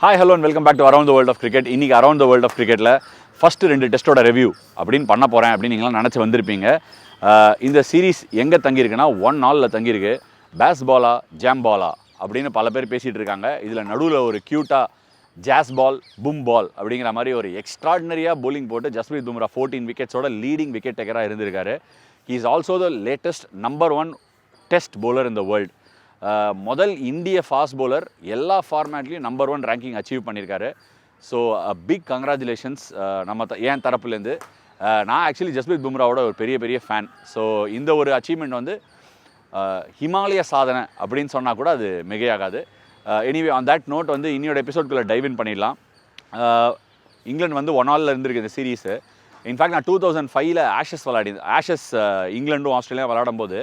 Hi hello and welcome back to around the world of cricket. இன்றைக்கி around the world of கிரிக்கெட்டில் first 2 டெஸ்ட்டோட review அப்படின்னு பண்ண போகிறேன் அப்படின்னு நீங்களாம் நினச்சி வந்திருப்பீங்க. இந்த சீரீஸ் எங்கே தங்கியிருக்குன்னா 1 நாளில் தங்கியிருக்கு. பேஸ் பாலா ஜாம் பாலா அப்படின்னு பல பேர் பேசிகிட்டு இருக்காங்க. இதில் நடுவில் ஒரு க்யூட்டாக ஜாஸ் பால் பூம் பால் அப்படிங்கிற மாதிரி ஒரு எக்ஸ்ட்ராடினரியாக போலிங் போட்டு ஜஸ்பிரீத் பும்ரா 14 விக்கெட்ஸோட லீடிங் விக்கெட் டேக்கராக இருந்திருக்காரு. He is also the latest number 1 test bowler in the world. முதல் இந்திய ஃபாஸ்ட் பவுலர் எல்லா ஃபார்மேட்லேயும் நம்பர் 1 ரேங்கிங் அச்சீவ் பண்ணியிருக்காரு. ஸோ பிக் கங்க்ராச்சுலேஷன்ஸ் என் தரப்புலேருந்து. நான் ஆக்சுவலி ஜஸ்பிரீத் பும்ராவோட ஒரு பெரிய ஃபேன். ஸோ இந்த ஒரு அச்சீவ்மெண்ட் வந்து ஹிமாலய சாதனை அப்படின்னு சொன்னால் கூட அது மிகையாகாது. எனிவே ஆன் தட் நோட் வந்து இன்னியோட எபிசோட்குள்ளே டைவின் பண்ணிடலாம். இங்கிலாந்து வந்து 1 நாளில் இருந்திருக்கு இந்த சீரீஸு. இன்ஃபேக்ட் நான் 2005 ஆஷஸ் இங்கிலாண்டும் ஆஸ்திரேலியா விளையாடும் போது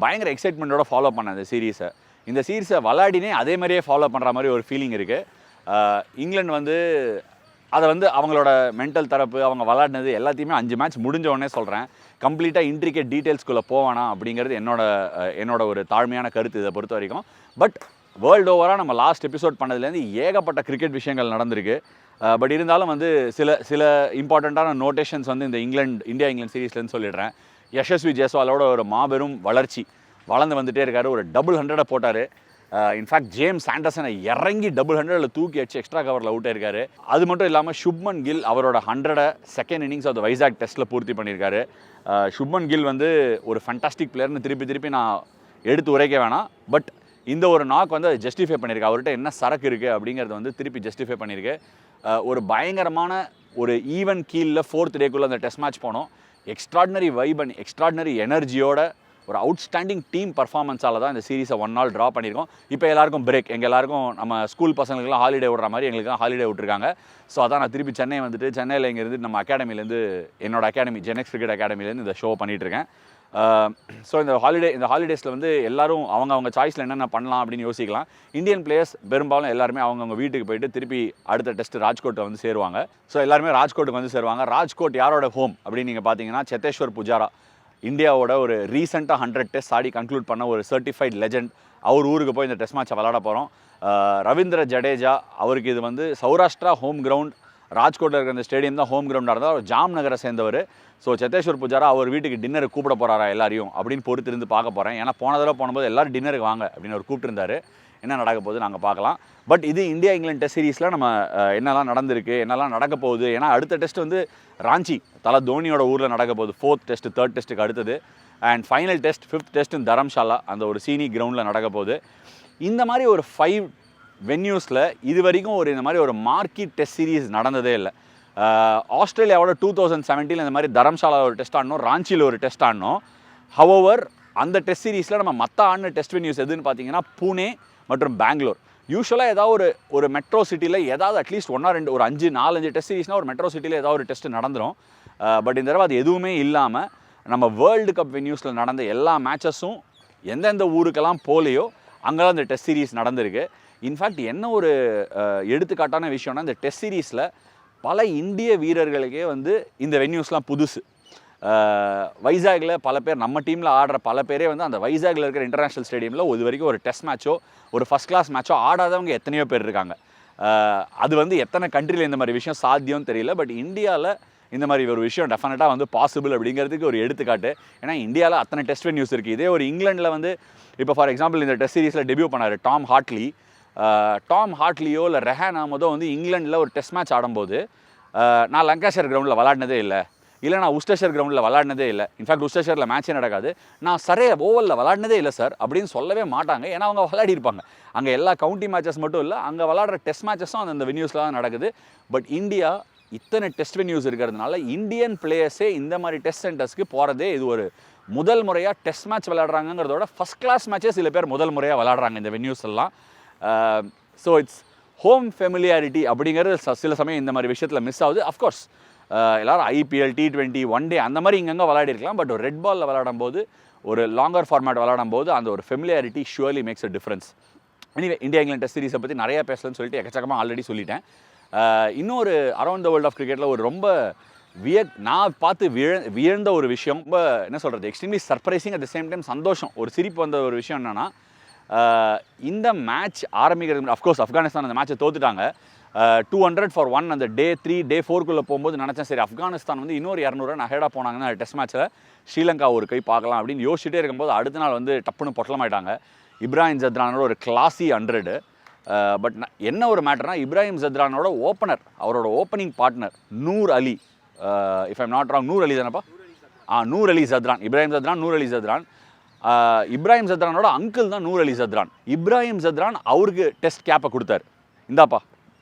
பயங்கர எக்ஸைட்மெண்ட்டோட ஃபாலோ பண்ணேன் இந்த சீரீஸை விளையாடினே அதே மாதிரியே ஃபாலோ பண்ணுற மாதிரி ஒரு ஃபீலிங் இருக்குது. இங்கிலாந்து வந்து அதை வந்து அவங்களோட மென்டல் தரப்பு அவங்க விளையாடினது எல்லாத்தையுமே 5 மேட்ச் முடிஞ்ச உடனே சொல்கிறேன். கம்ப்ளீட்டாக இன்ட்ரிகேட் டீட்டெயில்ஸ்குள்ளே போவேனா அப்படிங்கிறது என்னோட ஒரு தாழ்மையான கருத்து இதை பொறுத்த வரைக்கும். பட் வேர்ல்டு ஓவராக நம்ம லாஸ்ட் எபிசோட் பண்ணதுலேருந்து ஏகப்பட்ட கிரிக்கெட் விஷயங்கள் நடந்திருக்கு. பட் இருந்தாலும் வந்து சில இம்பார்ட்டண்ட்டான நோட்டேஷன்ஸ் வந்து இந்த இந்தியா இங்கிலாந்து சீரீஸ்லேருந்து சொல்லிடுறேன். யசஸ்வி ஜெய்ஸ்வாலோட ஒரு மாபெரும் வளர்ந்து வந்துகிட்டே இருக்காரு. ஒரு 200 போட்டார். இன்ஃபேக்ட் ஜேம்ஸ் ஆண்டர்சனை இறங்கி 200 தூக்கி அடிச்சு எக்ஸ்ட்ரா கவரில் அவுட் ஆயிருக்காரு. அது மட்டும் இல்லாமல் சுப்மன் கில் அவரோட 100 second innings of the Vizag டெஸ்ட்டில் பூர்த்தி பண்ணியிருக்காரு. சுப்மன் கில் வந்து ஒரு ஃபண்டாஸ்டிக் பிளேயர்னு திருப்பி நான் எடுத்து உரைக்க வேணாம். பட் இந்த ஒரு நாக் வந்து ஜஸ்டிஃபை பண்ணியிருக்கு. அவர்கிட்ட என்ன சரக்கு இருக்குது அப்படிங்கிறத வந்து திருப்பி ஜஸ்டிஃபை பண்ணியிருக்கு. ஒரு பயங்கரமான ஒரு ஈவன் கீழில் 4th டேக்குள்ளே அந்த டெஸ்ட் மேட்ச் போனோம். எக்ஸ்ட்ராடினரி வைப் அண்ட் எக்ஸ்ட்ராடினரி எனர்ஜியோட ஒரு அவுட்ஸ்டாண்டிங் டீம் பர்ஃபார்மன்ஸால் தான் இந்த சீரீஸை 1 நாள் ட்ரா பண்ணியிருக்கோம். இப்போ எல்லாருக்கும் பிரேக், எங்கள் எல்லாருக்கும் நம்ம ஸ்கூல் பசங்களுக்குலாம் ஹாலிடே விடுற மாதிரி எங்களுக்குலாம் ஹாலிடே விட்டுருக்காங்க. ஸோ அதான் நான் திருப்பி சென்னை வந்துட்டு சென்னையில் இங்கேருந்து நம்ம அகாடமிலேருந்து என்னோட அகாடமி ஜெனெக்ஸ் கிரிக்கெட் அகாடமிலேருந்து இந்த ஷோ பண்ணிகிட்ருக்கேன். ஸோ இந்த ஹாலிடேஸில் வந்து எல்லோரும் அவங்க சாய்ஸில் என்னென்ன பண்ணலாம் அப்படின்னு யோசிக்கலாம். இந்தியன் பிளேயர்ஸ் பெரும்பாலும் எல்லாருமே அவங்கவுங்க வீட்டுக்கு போயிட்டு திருப்பி அடுத்த டெஸ்ட் ராஜ்கோட்டை வந்து சேருவாங்க. ஸோ எல்லாருமே ராஜ்கோட்டுக்கு வந்து சேருவாங்க. ராஜ்கோட் யாரோட ஹோம் அப்படின்னு நீங்கள் பார்த்தீங்கன்னா சேத்தேஸ்வர் புஜாரா, இந்தியாவோட ஒரு ரீசெண்டாக 100 டெஸ்ட் ஆடி கன்க்ளூட் பண்ண ஒரு சர்டிஃபைட் லெஜண்ட். அவர் ஊருக்கு போய் இந்த டெஸ்ட் மேட்சை விளாட போகிறோம். ரவீந்திர ஜடேஜா அவருக்கு இது வந்து சௌராஷ்டிரா ஹோம் கிரவுண்ட். ராஜ்கோட்டில் இருக்கிற இந்த ஸ்டேடியம் தான் ஹோம் கிரவுண்டாக இருந்தால் அவர் ஜாம் நகரை சேர்ந்தவர். ஸோ சேத்தேஸ்வர் புஜாரா அவர் வீட்டுக்கு டின்னருக்கு கூப்பிட போகிறாரா எல்லாரையும் அப்படின்னு பொறுத்திருந்து பார்க்க போகிறேன். ஏன்னா போன தடவை போகும்போது எல்லோரும் டின்னருக்கு வாங்க அப்படின்னு அவர் கூப்பிட்டுருந்தாரு. என்ன நடக்க போகுது நாங்கள் பார்க்கலாம். பட் இது இந்தியா இங்கிலாந்து டெஸ்ட் சீரீஸில் நம்ம என்னெல்லாம் நடந்திருக்கு, என்னெல்லாம் நடக்க போகுது. ஏன்னா அடுத்த டெஸ்ட் வந்து ராஞ்சி தலை தோனியோட ஊரில் நடக்க போகுது. 4th டெஸ்ட் 3rd டெஸ்ட்டுக்கு அடுத்தது. And final test 5th test Dharamshala அந்த ஒரு சீனி கிரவுண்டில் நடக்க போகுது. இந்த மாதிரி ஒரு 5 வென்யூஸில் இது வரைக்கும் இந்த மாதிரி ஒரு மார்க்கி டெஸ்ட் சீரீஸ் நடந்ததே இல்லை. ஆஸ்திரேலியாவோட 2017 இந்த மாதிரி தரம்ஷாலா ஒரு டெஸ்ட் ஆடணும், ராஞ்சியில் ஒரு டெஸ்ட் ஆடணும். ஹவவர் அந்த டெஸ்ட் சீரீஸில் நம்ம மற்ற ஆடின டெஸ்ட் வென்யூஸ் எதுன்னு பார்த்தீங்கன்னா பூனே மற்றும் பெங்களூர். யூஸ்வலாக ஏதாவது ஒரு மெட்ரோ சிட்டியில் ஏதாவது அட்லீஸ்ட் 1 or 2 ஒரு 4-5 டெஸ்ட் சீரீஸ்னால் ஒரு மெட்ரோ சிட்டியில் ஏதாவது ஒரு டெஸ்ட் நடந்துடும். பட் இந்த தடவை அது எதுவுமே இல்லாமல் நம்ம வேர்ல்டு கப் வென்யூஸில் நடந்த எல்லா மேட்சஸும் எந்தெந்த ஊருக்கெல்லாம் போலையோ அங்கெல்லாம் இந்த டெஸ்ட் சீரீஸ் நடந்திருக்கு. இன்ஃபேக்ட் என்ன ஒரு எடுத்துக்காட்டான விஷயம்னா இந்த டெஸ்ட் சீரீஸில் பல இந்திய வீரர்களுக்கே வந்து இந்த வென்யூஸ்லாம் புதுசு. வைசாகில் பல பேர் நம்ம டீமில் ஆடுற பல பேரே வந்து அந்த வைசாகில் இருக்கிற இன்டர்நேஷ்னல் ஸ்டேடியமில் இது வரைக்கும் ஒரு டெஸ்ட் மேட்சோ ஒரு ஃபஸ்ட் கிளாஸ் மேட்சோ ஆடாதவங்க எத்தனையோ பேர் இருக்காங்க. அது வந்து எத்தனை கண்ட்ரியில் இந்த மாதிரி விஷயம் சாத்தியம்னு தெரியல. பட் இந்தியாவில் இந்த மாதிரி ஒரு விஷயம் டெஃபினட்டாக வந்து பாசிபிள் அப்படிங்கிறதுக்கு ஒரு எடுத்துக்காட்டு. ஏன்னா இந்தியாவில் அத்தனை டெஸ்ட் வென்யூஸ் இருக்குது. இதே ஒரு இங்கிலாண்டில் வந்து இப்போ ஃபார் எக்ஸாம்பிள் இந்த டெஸ்ட் சீரீஸில் டெபியூ பண்ணார் டாம் ஹார்ட்லியோ இல்லை ரெஹான் ஆமதோ வந்து இங்கிலாண்டில் ஒரு டெஸ்ட் மேட்ச் ஆடும்போது நான் லங்காஷர் கிரவுண்டில் விளாடினதே இல்லை நான் உஸ்டர்ஷர் கிரவுண்டில் விளாடினதே இல்லை. இன்ஃபேக்ட் உஸ்டர்ஷரில் மேட்சே நடக்காது. நான் ஓவலில் விளாடினதே இல்லை சார் அப்படின்னு சொல்லவே மாட்டாங்க. ஏன்னா அவங்க விளையாடிருப்பாங்க. அங்கே எல்லா கவுண்டி மேட்சஸ் மட்டும் இல்லை, அங்கே விளாடுற டெஸ்ட் மேட்சஸும் அந்த வென்யூஸில் தான் நடக்குது. பட் இந்தியா இத்தனை டெஸ்ட் வென்யூஸ் இருக்கிறதுனால இந்தியன் பிளேயர்ஸே இந்த மாதிரி டெஸ்ட் சென்டர்ஸ்க்கு போகிறதே இது ஒரு முதல் முறையாக டெஸ்ட் மேட்ச் விளையாடுறாங்கிறதோட ஃபஸ்ட் கிளாஸ் மேட்சே சில பேர் முதல் முறையாக விளையாடுறாங்க இந்த வென்யூஸ் எல்லாம். ஸோ இட்ஸ் ஹோம் ஃபெமிலியாரிட்டி அப்படிங்கிறது சில சமயம் இந்த மாதிரி விஷயத்தில் மிஸ் ஆகுது. அஃப்கோர்ஸ் எல்லோரும் IPL T20 1 டே அந்த மாதிரி இங்கங்கே விளையாடிருக்கலாம். பட் ஒரு ரெட் பாலில் விளையாடும் போது ஒரு லாங்கர் ஃபார்மேட் விளையாடும் போது அந்த ஒரு familiarity surely makes a difference. Anyway India England test சீரீஸை பற்றி நிறையா பேசலன்னு சொல்லிட்டு எக்கச்சக்கமாக ஆல்ரெடி சொல்லிட்டேன். இன்னொரு அரவுண்ட் த வேர்ல்ட் ஆஃப் கிரிக்கெட்டில் ஒரு ரொம்ப நான் பார்த்து வியழ்ந்த ஒரு விஷயம், ரொம்ப என்ன சொல்கிறது, extremely surprising at the same time சந்தோஷம், ஒரு சிரிப்பு வந்த ஒரு விஷயம் என்னென்னா இந்த மேட்ச் ஆரம்பிக்கிறது அஃப்கோர்ஸ் ஆப்கானிஸ்தான் அந்த மேட்ச்சை தோத்துட்டாங்க. 200 for 1 அந்த டே 3 டே 4க்குள்ளே போகும்போது நினச்சேன் சரி ஆப்கானிஸ்தான் வந்து இன்னொரு 200 ரன் ஹெடாக போனாங்கன்னா டெஸ்ட் மேட்ச்சில் ஸ்ரீலங்கா ஒரு கை பார்க்கலாம் அப்படின்னு யோசிச்சுட்டே இருக்கும்போது அடுத்த நாள் வந்து டப்புன்னு பொட்டலமாயிட்டாங்க. இப்ராஹிம் ஜத்ரானோட ஒரு கிளாஸி 100. பட் என்ன ஒரு மேட்டர்னா இப்ராஹிம் ஜத்ரானோட ஓப்பனர் அவரோட opening partner Noor Ali, if I'm not wrong, Noor Ali தானப்பா? நூர் அலி ஜத்ரான், இப்ராஹிம் ஜத்ரான், நூர் அலி ஜத்ரான். இப்ராஹிம் ஜத்ரானோட அங்கிள் தான் நூர் அலி ஜத்ரான். இப்ராஹிம் ஜத்ரான் அவருக்கு டெஸ்ட் கேப்பை கொடுத்தாரு. இந்தாப்பா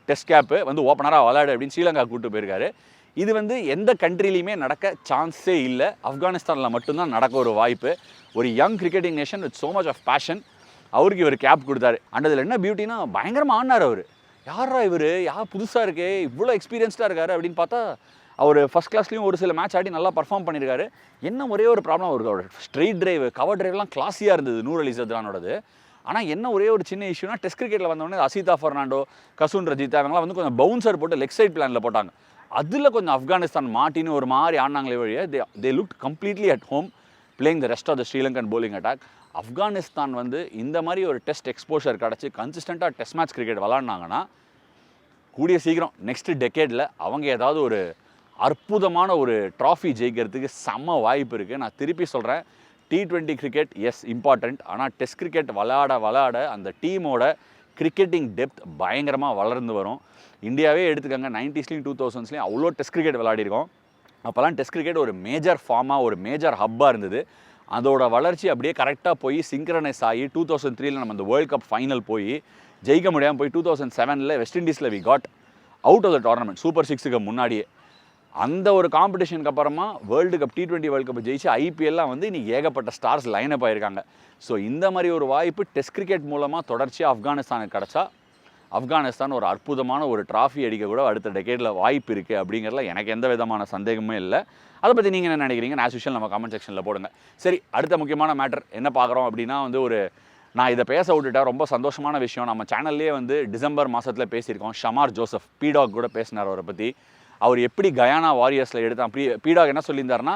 டெஸ்ட் கேப்பு வந்து ஓப்பனராக விளையாடு அப்படின்னு ஸ்ரீலங்கா கூப்பிட்டு போயிருக்காரு. இது வந்து எந்த கண்ட்ரிலையுமே நடக்க சான்ஸே இல்லை. ஆப்கானிஸ்தானில் மட்டும்தான் நடக்க ஒரு வாய்ப்பு. ஒரு young cricketing nation with so much of passion, அவருக்கு இவர் கேப் கொடுத்தாரு. அண்ட் அதில் என்ன பியூட்டினா பயங்கரமாக ஆடினார் அவர். யாரா இவர், புதுசாக இருக்கே, இவ்வளோ எக்ஸ்பீரியன்ஸ்டாக இருக்காரு அப்படின்னு பார்த்தா அவர் ஃபஸ்ட் கிளாஸ்லேயும் ஒரு சில மேட்ச் ஆடி நல்லா பர்ஃபார்ம் பண்ணியிருக்காரு. என்ன ஒரே ஒரு ப்ராப்ளம், அவருக்கு ஸ்ட்ரெயிட் டிரைவ் கவர் டிரைவ்லாம் கிளாஸியாக இருந்தது நூர் அலி ஜத்ரானோடது. ஆனால் என்ன ஒரே ஒரு சின்ன இஷ்யூனா டெஸ்ட் கிரிக்கெட்டில் வந்தோடனே அசிதா ஃபெர்னாண்டோ, கசுன் ரஜித் அவங்களாம் வந்து கொஞ்சம் பவுன்சர் போட்டு லெக் சைட் பிளானில் போட்டாங்க. அதில் கொஞ்சம் ஆப்கானிஸ்தான் மாட்டின்னு ஒரு மாதிரி ஆடினாங்களே வழியே they look completely at home playing the rest of the ஸ்ரீலங்கன் bowling அட்டாக். ஆப்கானிஸ்தான் வந்து இந்த மாதிரி ஒரு டெஸ்ட் எக்ஸ்போஷர் கிடச்சி கன்சிஸ்டண்ட்டாக டெஸ்ட் மேட்ச் கிரிக்கெட் விளாட்னாங்கன்னா கூடிய சீக்கிரம் நெக்ஸ்ட் டெக்கேடில் அவங்க ஏதாவது ஒரு அற்புதமான ஒரு ட்ராஃபி ஜெயிக்கிறதுக்கு செம்ம வாய்ப்பு இருக்குது. நான் திருப்பி சொல்கிறேன், T20 கிரிக்கெட் எஸ் இம்பார்ட்டண்ட், ஆனால் டெஸ்ட் கிரிக்கெட் விளையாட அந்த டீமோட கிரிக்கெட்டிங் டெப்த் பயங்கரமாக வளர்ந்து வரும். இந்தியாவே எடுத்துக்கோங்க, 90ஸ்லையும் 2000ஸ்லையும் அவ்வளோ டெஸ்ட் கிரிக்கெட் விளையாடிருக்கோம். அப்போல்லாம் டெஸ்ட் கிரிக்கெட் ஒரு மேஜர் ஃபார்மாக ஒரு மேஜர் ஹப்பாக இருந்தது. அதோட வளர்ச்சி அப்படியே கரெக்டாக போய் சிங்க்ரனைஸ் ஆகி 2003 நம்ம அந்த வேர்ல்ட் கப் ஃபைனல் போய் ஜெயிக்க முடியாமல் போய் 2007 வெஸ்ட் இண்டீஸில் we got out of the tournament super 6க்கு முன்னாடியே. அந்த ஒரு காம்படிஷனுக்கு அப்புறமா world cup T20 world cup ஜெயிச்சு ஐபிஎல்லாம் வந்து இன்றைக்கி ஏகப்பட்ட ஸ்டார்ஸ் லைனப் ஆகிருக்காங்க. ஸோ இந்த மாதிரி ஒரு வாய்ப்பு டெஸ்ட் கிரிக்கெட் மூலமாக தொடர்ச்சியாக ஆப்கானிஸ்தானுக்கு கிடச்சா ஆப்கானிஸ்தான் ஒரு அற்புதமான ஒரு ட்ராஃபி அடிக்க கூட அடுத்த டெக்கேடில் வாய்ப்பு இருக்குது அப்படிங்கிறதுல எனக்கு எந்த விதமான சந்தேகமே இல்லை. அதை பற்றி நீங்கள் என்ன நினைக்கிறீங்க? ஆஸ் யூஷுவல் நம்ம கமெண்ட் செக்ஷனில் போடுங்க. சரி, அடுத்த முக்கியமான மேட்டர் என்ன பார்க்குறோம் அப்படின்னா வந்து நான் இதை பேச விட்டுட்டேன், ரொம்ப சந்தோஷமான விஷயம். நம்ம சேனல்லே வந்து டிசம்பர் மாதத்தில் பேசியிருக்கோம். ஷமார் ஜோசப் பீடாக் கூட பேசினார் அவரை பற்றி. அவர் எப்படி கயானா வாரியர்ஸில் எடுத்தான். பீடாக் என்ன சொல்லியிருந்தாருன்னா,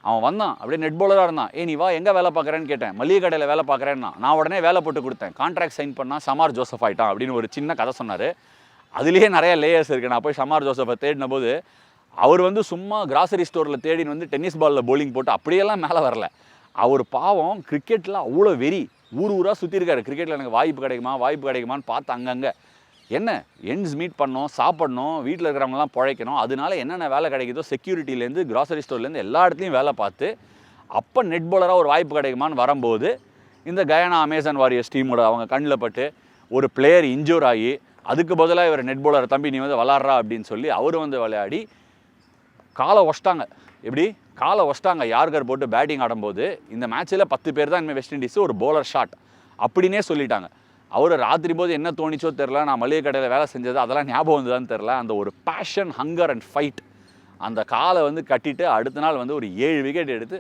அவன் வந்தான் அப்படியே நெட் பவுலராக இருந்தான். நீ வா எங்கே வேலை பார்க்குறேன்னு கேட்டேன். மளிகை கடையில் வேலை பார்க்குறேன்னா நான் உடனே வேலை போட்டு கொடுத்தேன். கான்ட்ராக்ட் சைன் பண்ணால் ஷமார் ஜோசப் ஆகிட்டான் அப்படின்னு ஒரு சின்ன கதை சொன்னார். அதுலேயே நிறைய லேயர்ஸ் இருக்குது. நான் போய் ஷமார் ஜோசப்பை தேடின போது அவர் வந்து சும்மா கிராசரி ஸ்டோரில் தேடின்னு வந்து டென்னிஸ் பாலில் bowling போட்டு அப்படியெல்லாம் மேலே வரல. அவர் பாவம் கிரிக்கெட்டில் அவ்வளோ வெறி, ஊராக சுற்றிருக்காரு. கிரிக்கெட்டில் எனக்கு வாய்ப்பு கிடைக்குமான்னு பார்த்து அங்கங்கே என்ன எண்ட்ஸ் மீட் பண்ணோம், சாப்பிடணும், வீட்டில் இருக்கிறவங்கலாம் பிழைக்கணும். அதனால என்னென்ன வேலை கிடைக்குதோ செக்யூரிட்டிலேருந்து கிராசரி ஸ்டோர்லேருந்து எல்லா இடத்துலையும் வேலை பார்த்து அப்போ நெட் பவுலராக ஒரு வாய்ப்பு கிடைக்குமான்னு வரும்போது இந்த கயானா அமேசான் வாரியர்ஸ் டீமோட அவங்க கண்ணில் பட்டு ஒரு பிளேயர் இன்ஜூர் ஆகி அதுக்கு பதிலாக இவர் நெட் பவுலர் தம்பி நீ வந்து விளாட்றா அப்படின்னு சொல்லி அவர் வந்து விளையாடி காலை ஒஷ்டாங்க. எப்படி காலை ஒஷ்டாங்க யார்கர் போட்டு பேட்டிங் ஆடும்போது இந்த மேட்ச்சில் 10 பேர் தான் இனிமேல் வெஸ்ட் இண்டீஸ் ஒரு பவுலர் ஷாட் அப்படின்னே சொல்லிட்டாங்க. அவர் ராத்திரி போது என்ன தோணிச்சோ தெரில, நான் மளிகை கடையில் வேலை செஞ்சது அதெல்லாம் ஞாபகம் வந்துதான்னு தெரில. அந்த ஒரு பேஷன், ஹங்கர் அண்ட் ஃபைட் அந்த காலை வந்து கட்டிட்டு அடுத்த நாள் வந்து ஒரு 7 விக்கெட் எடுத்து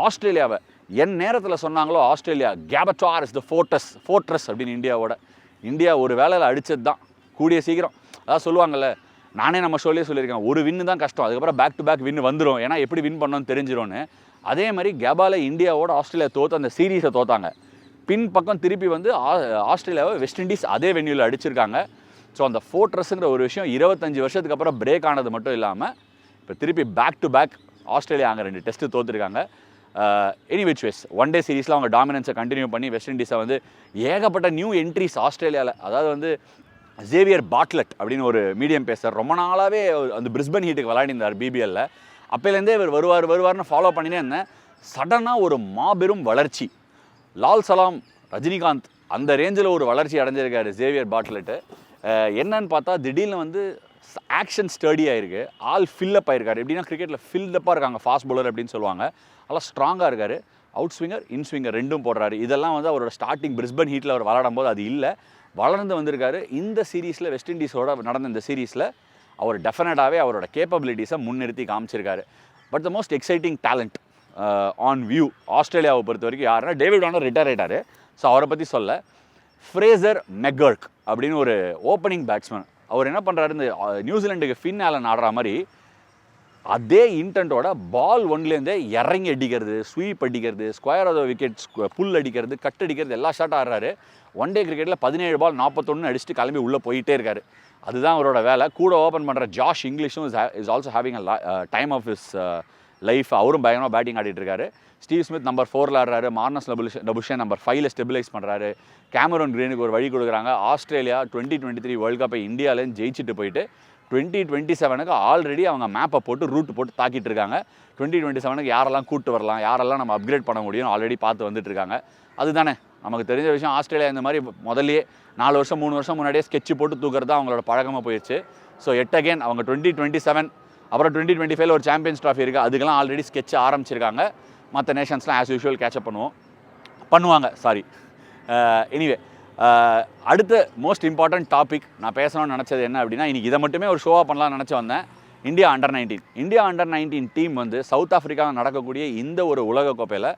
ஆஸ்திரேலியாவை என் நேரத்தில் சொன்னாங்களோ ஆஸ்திரேலியா கேபட்டார் இஸ் த ஃபோர்ட்ரஸ் அப்படின்னு இந்தியா ஒரு வேலையில் அடித்தது தான். கூடிய சீக்கிரம் அதாவது சொல்லுவாங்கள்ல, நானே நம்ம ஷோலேயே சொல்லியிருக்கேன், ஒரு வின்னு தான் கஷ்டம், அதுக்கப்புறம் பேக் டு பேக் வின் வந்துடும், ஏன்னா எப்படி வின் பண்ணோன்னு தெரிஞ்சிடும்னு. அதே மாதிரி கேபாவில் இந்தியாவோட ஆஸ்திரேலியா தோற்று அந்த சீரீஸை தோத்தாங்க. பின் பக்கம் திருப்பி வந்து ஆஸ்திரேலியாவை வெஸ்ட் இண்டீஸ் அதே வென்யூவில் அடிச்சிருக்காங்க. ஸோ அந்த ஃபோர்ட்ரஸ்ங்கிற ஒரு விஷயம் 25 வருஷத்துக்கு அப்புறம் பிரேக் ஆனது மட்டும் இல்லாமல் இப்போ திருப்பி பேக் டு பேக் ஆஸ்திரேலியா அங்கே 2 டெஸ்ட்டு தோற்றுருக்காங்க. Any which ways one day சீரீஸில் அவங்க டாமினன்ஸை கண்டினியூ பண்ணி வெஸ்ட் இண்டீஸை வந்து ஏகப்பட்ட நியூ என்ட்ரிஸ் ஆஸ்திரேலியாவில், அதாவது வந்து ஜேவியர் பாட்லெட் அப்படின்னு ஒரு மீடியம் பேசர் ரொம்ப நாளாகவே அந்த பிரிஸ்பன் ஹீட்டுக்கு விளையாடிருந்தார் பிபிஎல்ல. அப்போலேருந்தே இவர் வருவார்னு ஃபாலோ பண்ணினே இருந்தேன். சடனாக ஒரு மாபெரும் வளர்ச்சி, லால் சலாம், ரஜினிகாந்த் அந்த ரேஞ்சில் ஒரு வளர்ச்சி அடைஞ்சிருக்காரு ஜேவியர் பாட்லெட்டு. என்னன்னு பார்த்தா திடீர்னு வந்து ஆக்ஷன் ஸ்டடி ஆகிருக்கு, ஆல் ஃபில்லப் ஆகிருக்காரு. எப்படின்னா கிரிக்கெட்டில் ஃபில்லப்பாக இருக்காங்க ஃபாஸ்ட் பவுலர் அப்படின்னு சொல்லுவாங்க. அதெல்லாம் ஸ்ட்ராங்காக இருக்கார். அவுட் ஸ்விங்கர் இன் ஸ்விங்கர் ரெண்டும் போடுறாரு. இதெல்லாம் வந்து அவரோட ஸ்டார்டிங் பிரிஸ்பன் ஹீட்டில் அவர் விளாடும் போது அது இல்லை, வளர்ந்து வந்திருக்காரு. இந்த சீரீஸில் வெஸ்ட் இண்டீஸோட நடந்த இந்த சீரீஸில் அவர் டெஃபினட்டாகவே அவரோட கேப்பபிலிட்டிஸை முன்னிறுத்தி காமிச்சிருக்காரு. But the most exciting talent on view ஆஸ்திரேலியாவை பொறுத்த வரைக்கும் யாருன்னா டேவிட் வார்னர் ரிட்டையர் ஆகிட்டார். ஸோ அவரை பற்றி சொல்ல, ஃப்ரேசர் மெக்கர்க் அப்படின்னு ஒரு ஓப்பனிங் பேட்ஸ்மேன். அவர் என்ன பண்ணுறாரு, இந்த நியூசிலாண்டுக்கு ஃபின் ஆலன் ஆடுற மாதிரி அதே இன்டென்ட்டோட பால் ஒன்லேருந்தே இறங்கி அடிக்கிறது, ஸ்வீப் அடிக்கிறது, ஸ்கொயர் ஆஃப் த விக்கெட் புல் அடிக்கிறது, கட் அடிக்கிறது, எல்லா ஷாட்டும் ஆடுறாரு. ஒன் டே கிரிக்கெட்டில் 17 பால் 41 அடிச்சுட்டு கிளம்பி உள்ளே போயிட்டே இருக்காரு. அதுதான் அவரோட வேலை. கூட ஓப்பன் பண்ணுற ஜாஷ் இங்கிலீஷும் is also having a time of his life. அவரும் பயங்கரமாக பேட்டிங் ஆடிட்டு இருக்காரு. ஸ்டீவ் ஸ்மித் நம்பர் 4 ஆடுறாரு. மார்னஸ் டபுஷன் நம்பர் 5 ஸ்டெபிலைஸ் பண்ணுறாரு. கேமரூன் கிரீனுக்கு ஒரு வழி கொடுக்குறாங்க. ஆஸ்திரேலியா 2023 வேர்ல்டு கப்பை இந்தியாவிலேருந்து ஜெயிச்சுட்டு போயிட்டு 2027க்கு ஆல்ரெடி அவங்க மேப்பை போட்டு ரூட் போட்டு தாக்கிட்டு இருக்காங்க. 2027க்கு யாரெல்லாம் கூட்டு வரலாம், யாரெல்லாம் நம்ம அப்கிரேட் பண்ண முடியும் ஆல்ரெடி பார்த்து வந்துட்டு இருக்காங்க. அதுதானே நமக்கு தெரிஞ்ச விஷயம். ஆஸ்திரேலியா இந்த மாதிரி முதல்லையே 4 வருஷம் 3 வருஷம் முன்னாடியே ஸ்கெட்ச் போட்டு தூக்குறது தான் அவங்களோட பழக்கமாக போயிடுச்சு. ஸோ அகெயின் அவங்க 2027 அப்புறம் 2025 ஒரு சாம்பியன்ஸ் ட்ராஃபி இருக்குது. அதுக்கெல்லாம் ஆல்ரெடி ஸ்கெட்ச் ஆரம்பிச்சிருக்காங்க. மற்ற நேஷன்ஸ்லாம் ஆஸ் யூஷுவல் கேட்சப் பண்ணுவாங்க. எனிவே அடுத்த மோஸ்ட் இம்பார்ட்டன்ட் டாபிக் நான் பேசணும்னு நினச்சது என்ன அப்படின்னா, இன்றைக்கி இதை மட்டுமே ஒரு ஷோவாக பண்ணலாம்னு நினச்சி வந்தேன். இந்தியா அண்டர் 19 டீம் வந்து சவுத் ஆஃப்ரிக்காவில் நடக்கக்கூடிய இந்த ஒரு உலகக்கோப்பையில்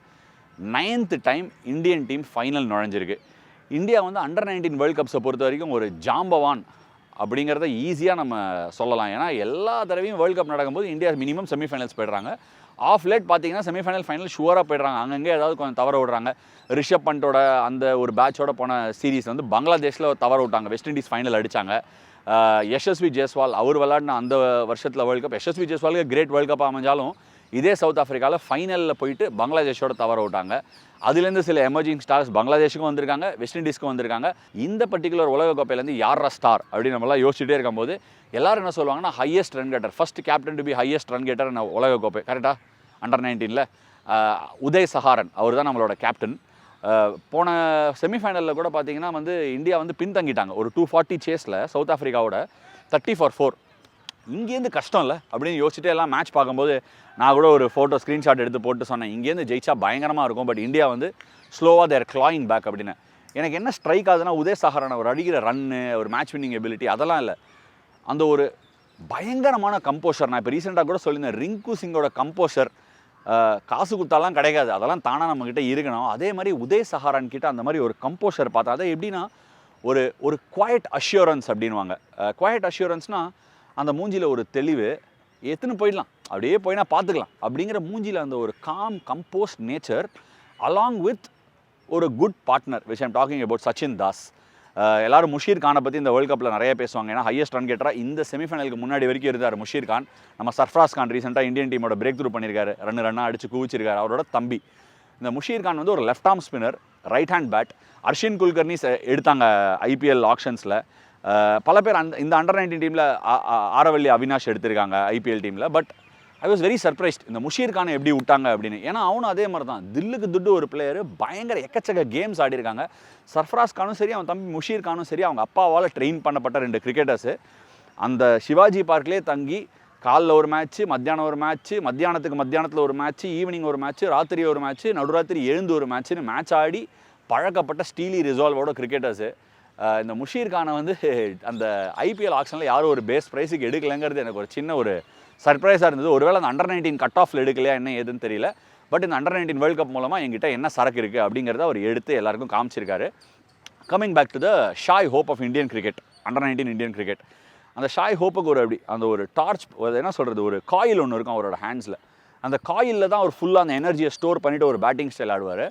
9th time Indian team final நுழைஞ்சிருக்கு. இந்தியா வந்து அண்டர் 19 வேர்ல்டு கப்ஸை பொறுத்த வரைக்கும் ஒரு ஜாம்பவான் அப்படிங்கிறத ஈஸியாக நம்ம சொல்லலாம். ஏன்னா எல்லா தடவையும் வேர்ல்டு கப் நடக்கும்போது இந்தியா மினிமம் செமிஃபைனல்ஸ் போய்ட்றாங்க. ஆஃப் லேட் பார்த்தீங்கன்னா ஃபைனல் ஷுவராக போய்ட்றாங்க. அங்கங்கே ஏதாவது கொஞ்சம் தவற விடுறாங்க. ரிஷப் பண்டோட அந்த ஒரு பேட்சோட போன சீரீஸ் வந்து பங்களாதேஷில் தவற விட்டாங்க. வெஸ்ட் இண்டீஸ் ஃபைனல் அடித்தாங்க. யஷஸ்வி ஜெய்ஸ்வால் அவர் விளையாடின அந்த வருஷத்தில் வேர்ல்டு கப், யஷஸ்வி ஜெய்ஸ்வாலுக்கு கிரேட் வேர்ல்டு கப் அமைஞ்சாலும் இதே சவுத் ஆஃப்ரிக்காவில் ஃபைனலில் போயிட்டு பங்களாதேஷோட தவற விட்டாங்க. அதுலேருந்து சில எமர்ஜிங் ஸ்டார்ஸ் பங்களாதேஷுக்கும் வந்திருக்காங்க, வெஸ்ட் இண்டீஸ்க்கும் வந்திருக்காங்க. இந்த பர்டிகுலர் உலகக்கோப்பையிலேருந்து யாரா ஸ்டார் அப்படின்னு நம்மளாம் யோசிச்சுட்டே இருக்கும்போது எல்லாரும் என்ன சொல்லுவாங்கன்னா highest run getter, first captain to be highest run getter உலகக்கோப்பை கரெக்டாக அண்டர் 19ல் உதய் சஹாரன் அவர் தான் நம்மளோட கேப்டன். போன செமிஃபைனலில் கூட பார்த்தீங்கன்னா வந்து இந்தியா வந்து பின்தங்கிட்டாங்க ஒரு 240 சேஸில் சவுத் ஆஃப்ரிக்காவோட 30-4. இங்கேருந்து கஷ்டம் இல்லை அப்படின்னு யோசிச்சுட்டு எல்லாம் மேட்ச் பார்க்கும்போது நான் கூட ஒரு ஃபோட்டோ ஸ்க்ரீன்ஷாட் எடுத்து போட்டு சொன்னேன், இங்கேருந்து ஜெயிச்சா பயங்கரமாக இருக்கும், பட் இந்தியா வந்து ஸ்லோவாக தேர் கிளாயிங் பேக் அப்படின்னு. எனக்கு என்ன ஸ்ட்ரைக் ஆகுதுன்னா உதய் சஹாரன் ஒரு அடிக்கிற ரன்னு, ஒரு மேட்ச் வின்னிங் எபிலிட்டி அதெல்லாம் இல்லை, அந்த ஒரு பயங்கரமான கம்போஷர். நான் இப்போ ரீசெண்டாக கூட சொல்லியிருந்தேன், ரிங்கு சிங்கோட கம்போஷர் காசு கொடுத்தாலாம் கிடைக்காது, அதெல்லாம் தானாக நம்மக்கிட்ட இருக்கணும். அதே மாதிரி உதய் சஹாரன் கிட்ட அந்த மாதிரி ஒரு கம்போஷர் பார்த்தா அதை எப்படின்னா ஒரு குவாய்ட் அஷ்யூரன்ஸ் அப்படின்வாங்க. குவாய்ட் அஷ்யூரன்ஸ்னால் அந்த மூஞ்சியில் ஒரு தெளிவு, எத்துன்னு போயிடலாம் அப்படியே போயினா பார்த்துக்கலாம் அப்படிங்கிற மூஞ்சியில் அந்த ஒரு calm composed nature along with ஒரு good partner which I'm talking about Sachin Dhas. எல்லாரும் முஷீர் கானை பற்றி இந்த வேர்ல்டு கப்பில் நிறைய பேசுவாங்க. ஏன்னா ஹையஸ்ட் ரன் கேட்டராக இந்த செமிஃபைனலுக்கு முன்னாடி வரைக்கும் இருந்தார் முஷீர் கான். நம்ம சர்ஃப்ராஸ் கான் ரீசெண்டாக இந்தியன் டீமோட பிரேக் த்ரூ பண்ணியிருக்காரு, ரன்னாக அடித்து குவிச்சிருக்காரு, அவரோட தம்பி. இந்த முஷீர் கான் வந்து ஒரு left arm spinner, right hand bat. Arshin Kulkarni எடுத்தாங்க ஐபிஎல் ஆக்ஷன்ஸில். பல பேர் இந்த அண்டர் 19 டீமில் ஆரவல்லி அவினாஷ் எடுத்திருக்காங்க ஐபிஎல் டீமில். But I was very surprised இந்த முஷீர் கானை எப்படி விட்டாங்க அப்படின்னு. ஏன்னா அவனும் அதே மாதிரி தான் தில்லுக்கு துட்டு ஒரு பிளேயர், பயங்கர எக்கச்சக்க கேம்ஸ் ஆடிருக்காங்க. சர்ஃப்ராஸ் கானும் சரி, அவன் தம்பி முஷீர் கானும் சரி, அவங்க அப்பாவால் ட்ரெயின் பண்ணப்பட்ட 2 கிரிக்கெட்டர்ஸு. அந்த சிவாஜி பார்க்லேயே தங்கி காலைல ஒரு மேட்ச்சு, மத்தியானம் ஒரு மேட்ச்சு, மத்தியானத்தில் ஒரு மேட்ச்சு, ஈவினிங் ஒரு மேட்ச்சு, ராத்திரி ஒரு மேட்ச்சு, நடுராத்திரி எழுந்து ஒரு மேட்ச்சுன்னு மேட்ச் ஆடி பழக்கப்பட்ட ஸ்டீலி ரிசால்வோட கிரிக்கெட்டர்ஸு. இந்த முஷீர் கானை வந்து அந்த ஐபிஎல் ஆக்ஷனில் யாரும் ஒரு பேஸ் ப்ரைஸுக்கு எடுக்கலைங்கிறது எனக்கு ஒரு சின்ன ஒரு சர்ப்ரைஸாக இருந்தது. ஒருவேளை அந்த அண்டர் 19 கட் ஆஃபில் எடுக்கலையா என்ன ஏதுன்னு தெரியல. பட் இந்த அண்டர் 19 வேர்ல்டு கப் மூலமாக எங்கிட்ட என்ன சரக்கு இருக்குது அப்படிங்கிறத அவர் எடுத்து எல்லாருக்கும் காமிச்சிருக்காரு. Coming back to the Shai Hope of Indian cricket, under 19 Indian cricket. அந்த ஷாய் ஹோப்புக்கு ஒரு அப்படி அந்த ஒரு டார்ச், என்ன சொல்கிறது, ஒரு காயில் ஒன்று இருக்கும் அவரோட ஹேண்ட்ஸில். அந்த காயிலில் தான் அவர் ஃபுல்லாக அந்த எனர்ஜியை ஸ்டோர் பண்ணிவிட்டு ஒரு பேட்டிங் ஸ்டைல் ஆடுவார்.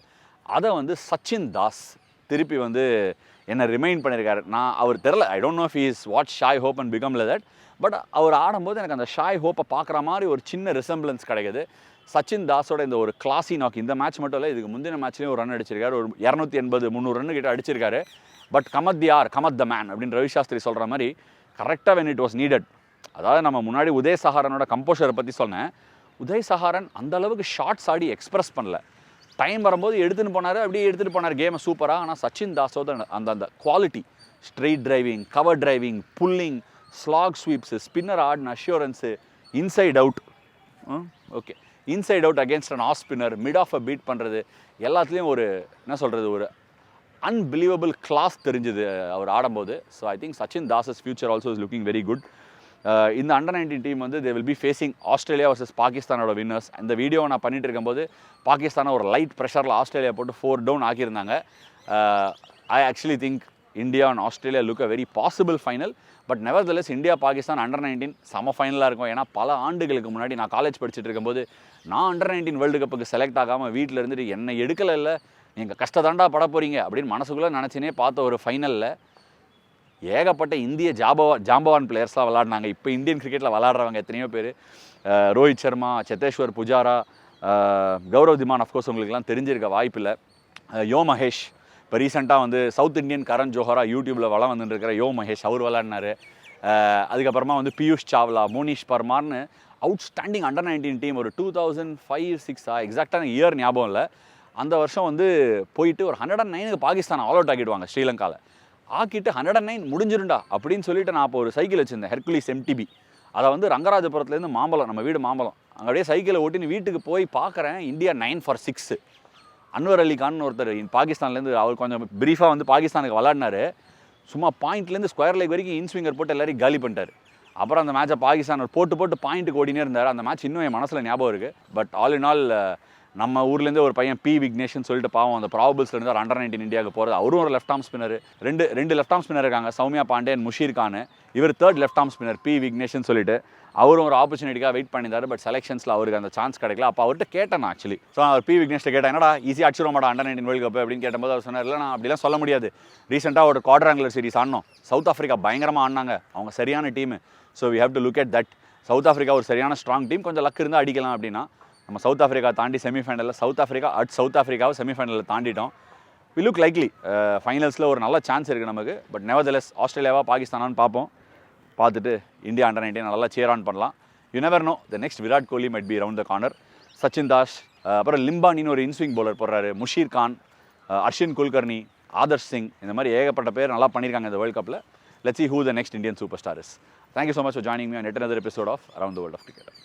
அதை வந்து சச்சின் தாஸ் திருப்பி வந்து என்னை ரிமைண்ட் பண்ணியிருக்காரு. அவர் தெரில, I don't know if is what Shai Hope and become like that. But அவர் ஆடும்போது எனக்கு அந்த ஷாய் ஹோப்பை பார்க்குற மாதிரி ஒரு சின்ன ரிசம்பிளன்ஸ் கிடைக்குது. சச்சின் தாஸோட இந்த ஒரு கிளாசி நாக், இந்த மேட்ச் மட்டும் இல்லை, இதுக்கு முந்தின மேட்ச்லேயும் ஒரு ரன் அடிச்சிருக்காரு, ஒரு 280-300 ரன் கிட்ட அடிச்சிருக்காரு. பட் கமத் த மேன் அப்படின்னு ரவி சாஸ்திரி சொல்கிற மாதிரி கரெக்டாக வென் இட் வாஸ் நீடட். அதாவது நம்ம முன்னாடி உதய் சஹாரனோட கம்போஷரை பற்றி சொன்னேன். உதய் சஹாரன் அந்த அளவுக்கு ஷார்ட்ஸ் ஆடி எக்ஸ்பிரஸ் பண்ணல. டைம் வரும்போது எடுத்துகிட்டு போனார், அப்படியே எடுத்துகிட்டு போனார் கேமை சூப்பராக. ஆனால் சச்சின் தாஸோட அந்த quality, straight driving, cover driving, pulling, slog sweeps, spinner ஆடின assurance, inside out, okay inside out against an off spinner, mid ஆஃபை பீட் பண்ணுறது, எல்லாத்துலேயும் ஒரு என்ன சொல்கிறது, ஒரு அன்பிலீவபிள் கிளாஸ் தெரிஞ்சுது அவர் ஆடும்போது. So I think Sachin Dhas's future also is looking very good. இந்த அண்டர் 19 டீம் வந்து they will be facing Australia versus பாகிஸ்தானோட வின்னர்ஸ். இந்த வீடியோவை நான் பண்ணிட்டு இருக்கும்போது பாகிஸ்தானை ஒரு லைட் ப்ரெஷரில் ஆஸ்திரேலியா போட்டு 4 டவுன் ஆக்கியிருந்தாங்க. I actually think India and Australia look a very possible final. But nevertheless India Pakistan under செம ஃபைனலாக இருக்கும். ஏன்னா பல ஆண்டுகளுக்கு முன்னாடி நான் காலேஜ் படிச்சுட்டு இருக்கும்போது நான் அண்டர்-19 வேர்ல்டு கப்புக்கு செலக்ட் ஆகாமல் வீட்டில் இருந்துட்டு என்னை எடுக்கலை, இல்லை நீங்கள் கஷ்டத்தாண்டா பட போகிறீங்க அப்படின்னு மனசுக்குள்ளே நினச்சினே பார்த்த ஒரு ஃபைனலில் ஏகப்பட்ட இந்திய ஜாம்பவான் பிளேயர்ஸ்லாம் விளாட்னாங்க. இப்போ இந்தியன் கிரிக்கெட்டில் விளாட்றவங்க எத்தனையோ பேர், ரோஹித் சர்மா, சேத்தேஸ்வர் புஜாரா, கௌரவ் திமான், அஃப்கோர்ஸ் உங்களுக்குலாம் தெரிஞ்சிருக்க வாய்ப்பில்லை. யோ மகேஷ், இப்போ ரீசெண்டாக வந்து சவுத் இந்தியன் கரண் ஜோஹரா யூடியூப்பில் வளம் வந்துட்டுருக்கிற யோ மகேஷ் அவர் விளாட்னாரு. அதுக்கப்புறமா வந்து பியூஷ் சாவ்லா, மோனிஷ் பர்மார்னு அவுட்ஸ்டாண்டிங் அண்டர்-19 டீம் ஒரு 2005-06 எக்ஸாக்டான இயர் ஞாபகம் இல்லை. அந்த வருஷம் வந்து போயிட்டு ஒரு 109க்கு பாகிஸ்தான் ஆல் அவுட் ஆக்கிடுவாங்க ஸ்ரீலங்காவில். ஆக்கிட்டு 109 முடிஞ்சிருண்டா அப்படின்னு சொல்லிட்டு நான் அப்போ ஒரு சைக்கிள் வச்சுருந்தேன், ஹெர்குலிஸ் MTB. அதை வந்து ரங்கராஜபுரத்துலேருந்து மாம்பலம், நம்ம வீடு மாம்பலம், அங்கே அப்படியே சைக்கிளை ஓட்டின்னு வீட்டுக்கு போய் பார்க்குறேன், இந்தியா 9 for 6. அன்வர் அலி கான் ஒருத்தர் பாகிஸ்தான்லேருந்து, அவர் கொஞ்சம் ப்ரீஃபாக வந்து பாகிஸ்தானுக்கு விளாட்னாரு. சும்மா பாயிண்ட்லேருந்து ஸ்கொயர் லைக் வரைக்கும் இன்ஸ்விங்கர் போட்டு எல்லாரையும் காலி பண்ணிட்டார். அப்புறம் அந்த மேட்சை பாகிஸ்தான் போட்டு பாயிண்ட்டுக்கு ஓடினே இருந்தார். அந்த மேட்ச் இன்னும் என் மனசில் ஞாபகம் இருக்குது. பட் ஆல் இன் ஆல் நம்ம ஊர்லேருந்து ஒரு பையன் பி விக்னேஷ்னு சொல்லிட்டு பாவம் அந்த ப்ராபபிள்ஸில் இருந்தார் அண்டர்-19 இந்தியாவுக்கு போகிறது. அவரும் ஒரு லெஃப்ட் ஆர்ம் ஸ்பின்னர். ரெண்டு லெஃப்ட் ஆர்ம் ஸ்பின்னர் இருக்காங்க, சௌமியா பாண்டே அண்ட் முஷீர் கான். இவர் third left arm spinner P விக்னேஷ்னு சொல்லிட்டு அவரும் ஒரு ஆப்பர்ச்சுனிட்டிக்காக வெயிட் பண்ணியிருந்தார். பட் செலெக்ஷன்ஸில் அவருக்கு அந்த சான்ஸ் கிடைக்கல. அப்போ அவர்கிட்ட கேட்டேன் ஆக்சுவலி. ஸோ அவர் பி விக்னேஷ்ட கேட்டேன், என்னடா ஈஸியாக அடிச்சிட மாட்டா அண்டர்-19 வேர்ல்டு கப் அப்படின்னு கேட்டபோது அவர் சொன்னார், இல்லை நான் அப்படிலாம் சொல்ல முடியாது. ரீசெண்டாக ஒரு குவாட்ராங்குலர் சீரிஸ் ஆடினோம், சவுத் ஆஃப்ரிக்கா பயங்கரமாக ஆடினாங்க, அவங்க சரியான team. So we have to look at that. South Africa ஒரு சரியான ஸ்ட்ராங் டீம், கொஞ்சம் லக் இருந்தால் அடிக்கலாம் அப்படின்னா. நம்ம சவுத் ஆஃப்ரிக்கா தாண்டி செமிஃபைனலில் சவுத் ஆஃப்ரிக்காவை செமிஃபைனலில் தாண்டிட்டோம். வி லுக் லைக்லி ஃபைனல்ஸில் ஒரு நல்ல சான்ஸ் இருக்குது நமக்கு. பட் நெவர்தலெஸ் ஆஸ்திரேலியாவா பாகிஸ்தானான்னு பார்ப்போம். பார்த்துட்டு இந்தியா அண்டர்-19 நல்லா சேர் ஆன் பண்ணலாம். You never know, the next Virat Kohli might be round the corner. Sachin Das, அப்புறம் லிம்பானின்னு ஒரு இன்ஸ்விங் பவுலர் போடுறாரு, முஷீர் கான், அர்ஷின் குல்கர்னி, ஆதர்ஷ் சிங், இந்த மாதிரி ஏகப்பட்ட பேர் நல்லா பண்ணியிருக்காங்க இந்த வேர்ல்டு கப்பில். Let's see who the next Indian superstar is. Thank you so much for joining me on yet another episode of Around the World of Cricket.